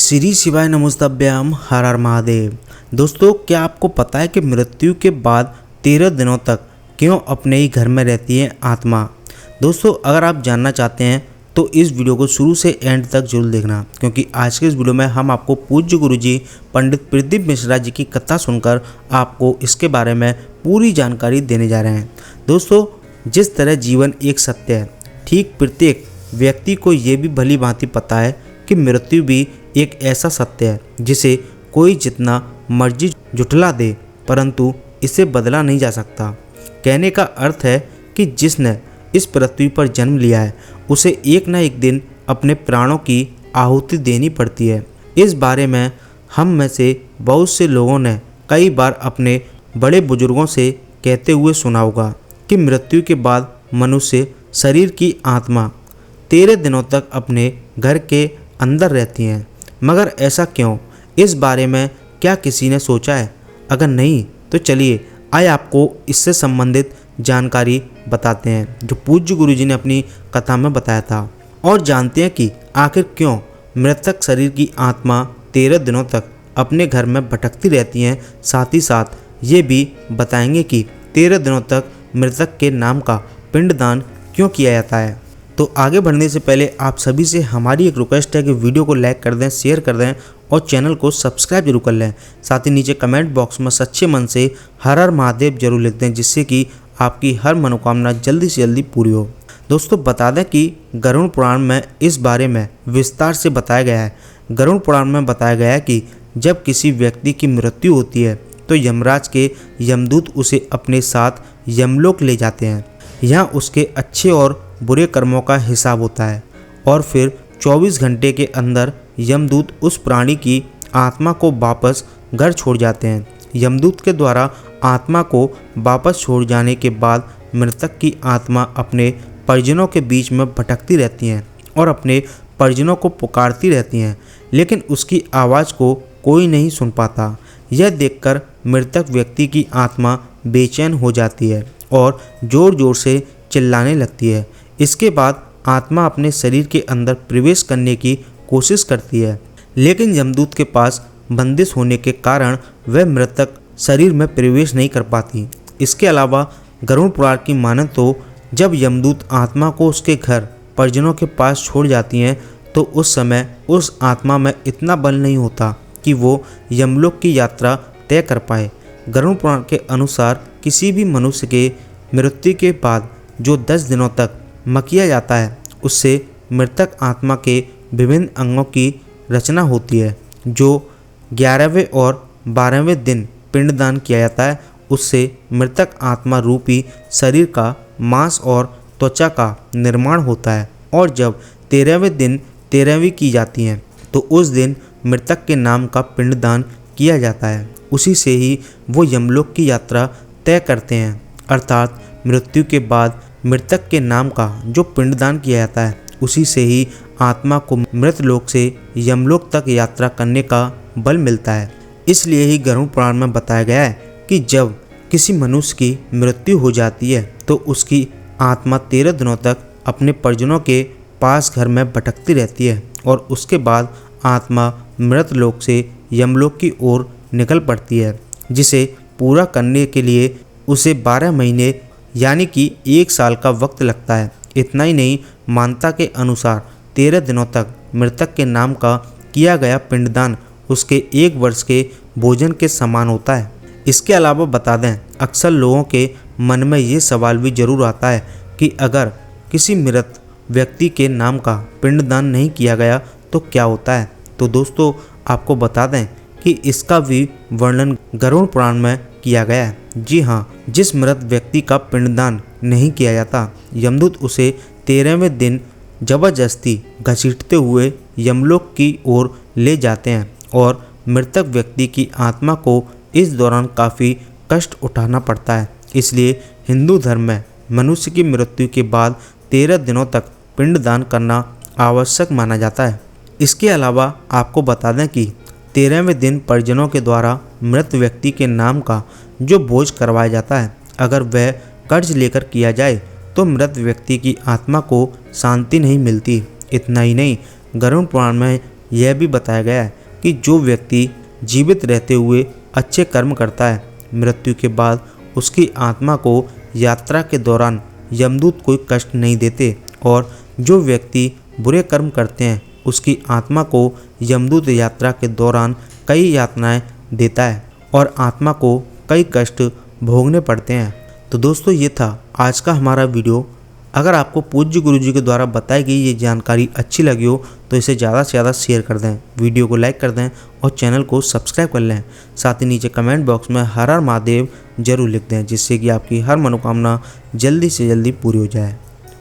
श्री शिवाय नमस्तभ्यम हर हर महादेव। दोस्तों, क्या आपको पता है कि मृत्यु के बाद 13 दिनों तक क्यों अपने ही घर में रहती है आत्मा। दोस्तों, अगर आप जानना चाहते हैं तो इस वीडियो को शुरू से एंड तक जरूर देखना, क्योंकि आज के इस वीडियो में हम आपको पूज्य गुरुजी पंडित प्रदीप मिश्रा जी की कथा सुनकर आपको इसके बारे में पूरी जानकारी देने जा रहे हैं। दोस्तों, जिस तरह जीवन एक सत्य है, ठीक प्रत्येक व्यक्ति को ये भी भली भांति पता है कि मृत्यु भी एक ऐसा सत्य है जिसे कोई जितना मर्जी झुठला दे, परंतु इसे बदला नहीं जा सकता। कहने का अर्थ है कि जिसने इस पृथ्वी पर जन्म लिया है उसे एक न एक दिन अपने प्राणों की आहुति देनी पड़ती है। इस बारे में हम में से बहुत से लोगों ने कई बार अपने बड़े बुजुर्गों से कहते हुए सुना होगा कि मृत्यु के बाद मनुष्य शरीर की आत्मा 13 दिनों तक अपने घर के अंदर रहती हैं। मगर ऐसा क्यों? इस बारे में क्या किसी ने सोचा है? अगर नहीं तो चलिए आइए आपको इससे संबंधित जानकारी बताते हैं जो पूज्य गुरुजी ने अपनी कथा में बताया था, और जानते हैं कि आखिर क्यों मृतक शरीर की आत्मा 13 दिनों तक अपने घर में भटकती रहती हैं। साथ ही साथ ये भी बताएंगे कि 13 दिनों तक मृतक के नाम का पिंडदान क्यों किया जाता है। तो आगे बढ़ने से पहले आप सभी से हमारी एक रिक्वेस्ट है कि वीडियो को लाइक कर दें, शेयर कर दें और चैनल को सब्सक्राइब जरूर कर लें। साथ ही नीचे कमेंट बॉक्स में सच्चे मन से हर हर महादेव जरूर लिख दें, जिससे कि आपकी हर मनोकामना जल्दी से जल्दी पूरी हो। दोस्तों, बता दें कि गरुड़ पुराण में इस बारे में विस्तार से बताया गया है। गरुड़ पुराण में बताया गया है कि जब किसी व्यक्ति की मृत्यु होती है तो यमराज के यमदूत उसे अपने साथ यमलोक ले जाते हैं। यहाँ उसके अच्छे और बुरे कर्मों का हिसाब होता है और फिर 24 घंटे के अंदर यमदूत उस प्राणी की आत्मा को वापस घर छोड़ जाते हैं। यमदूत के द्वारा आत्मा को वापस छोड़ जाने के बाद मृतक की आत्मा अपने परिजनों के बीच में भटकती रहती हैं और अपने परिजनों को पुकारती रहती हैं, लेकिन उसकी आवाज़ को कोई नहीं सुन पाता। यह देखकर मृतक व्यक्ति की आत्मा बेचैन हो जाती है और ज़ोर ज़ोर से चिल्लाने लगती है। इसके बाद आत्मा अपने शरीर के अंदर प्रवेश करने की कोशिश करती है, लेकिन यमदूत के पास बंदिश होने के कारण वह मृतक शरीर में प्रवेश नहीं कर पाती। इसके अलावा गरुड़ पुराण की माने तो जब यमदूत आत्मा को उसके घर परिजनों के पास छोड़ जाती हैं तो उस समय उस आत्मा में इतना बल नहीं होता कि वो यमलोक की यात्रा तय कर पाए। गरुड़ पुराण के अनुसार किसी भी मनुष्य के मृत्यु के बाद जो 10 दिनों तक किया जाता है उससे मृतक आत्मा के विभिन्न अंगों की रचना होती है। जो 11वें और 12वें दिन पिंडदान किया जाता है उससे मृतक आत्मा रूपी शरीर का मांस और त्वचा का निर्माण होता है, और जब 13वें दिन 13वीं की जाती हैं तो उस दिन मृतक के नाम का पिंडदान किया जाता है। उसी से ही वो यमलोक की यात्रा तय करते हैं, अर्थात मृत्यु के बाद मृतक के नाम का जो पिंडदान किया जाता है उसी से ही आत्मा को मृत लोक से यमलोक तक यात्रा करने का बल मिलता है। इसलिए ही गरुड़ पुराण में बताया गया है कि जब किसी मनुष्य की मृत्यु हो जाती है तो उसकी आत्मा 13 दिनों तक अपने परिजनों के पास घर में भटकती रहती है और उसके बाद आत्मा मृत लोक से यमलोक की ओर निकल पड़ती है, जिसे पूरा करने के लिए उसे 12 महीने यानी कि 1 साल का वक्त लगता है। इतना ही नहीं, मान्यता के अनुसार 13 दिनों तक मृतक के नाम का किया गया पिंडदान उसके 1 वर्ष के भोजन के समान होता है। इसके अलावा बता दें, अक्सर लोगों के मन में ये सवाल भी जरूर आता है कि अगर किसी मृत व्यक्ति के नाम का पिंडदान नहीं किया गया तो क्या होता है। तो दोस्तों, आपको बता दें कि इसका भी वर्णन गरुड़ पुराण में किया गया है। जी हाँ, जिस मृत व्यक्ति का पिंडदान नहीं किया जाता, यमदूत उसे 13वें दिन जबरदस्ती घसीटते हुए यमलोक की ओर ले जाते हैं और मृतक व्यक्ति की आत्मा को इस दौरान काफ़ी कष्ट उठाना पड़ता है। इसलिए हिंदू धर्म में मनुष्य की मृत्यु के बाद 13 दिनों तक पिंडदान करना आवश्यक माना जाता है। इसके अलावा आपको बता दें कि 13वें दिन परिजनों के द्वारा मृत व्यक्ति के नाम का जो भोज करवाया जाता है, अगर वह कर्ज लेकर किया जाए तो मृत व्यक्ति की आत्मा को शांति नहीं मिलती। इतना ही नहीं, गरुड़ पुराण में यह भी बताया गया है कि जो व्यक्ति जीवित रहते हुए अच्छे कर्म करता है, मृत्यु के बाद उसकी आत्मा को यात्रा के दौरान यमदूत कोई कष्ट नहीं देते, और जो व्यक्ति बुरे कर्म करते हैं उसकी आत्मा को यमदूत यात्रा के दौरान कई यातनाएं देता है और आत्मा को कई कष्ट भोगने पड़ते हैं। तो दोस्तों, ये था आज का हमारा वीडियो। अगर आपको पूज्य गुरु जी के द्वारा बताई गई ये जानकारी अच्छी लगी हो तो इसे ज़्यादा से ज़्यादा शेयर कर दें, वीडियो को लाइक कर दें और चैनल को सब्सक्राइब कर लें। साथ ही नीचे कमेंट बॉक्स में हर हर महादेव जरूर लिख दें, जिससे कि आपकी हर मनोकामना जल्दी से जल्दी पूरी हो जाए।